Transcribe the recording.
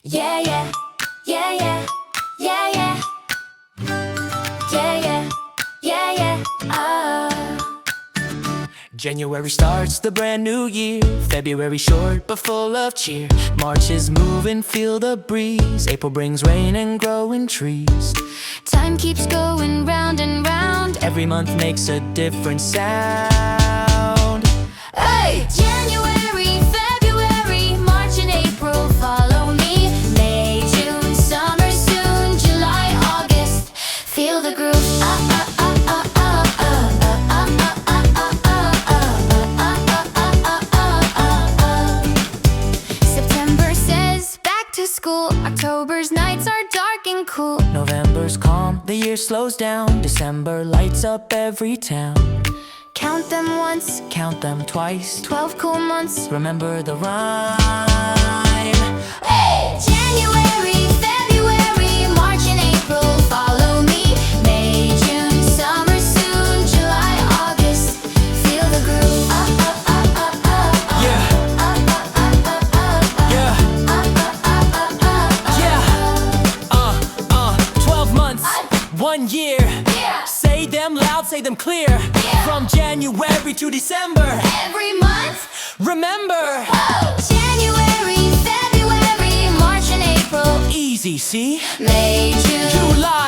Yeah, yeah, yeah, yeah, yeah, yeah, yeah, yeah, yeah, yeah, January starts the brand new year. February short but full of cheer. March is moving, feel the breeze. April brings rain and growing trees. Time keeps going round and round. Every month makes a different sound. Hey! January, February, March and April, follow me. May, June, summer soon. July, August, feel the groove. September says back to school. October's nights are dark and cool. November's calm, the year slows down. December lights up every town. Count them once, Count them twice, 12 cool months. remember the rhyme. Hey! January, February, March and April, follow me. May, June, summer soon. July, August, feel the groove. Yeah, yeah, 12 months, 1 year. Yeah. Say them loud, say them clear. From January to December, Every month. remember. January, February, March and April. Easy, see? May, June, July,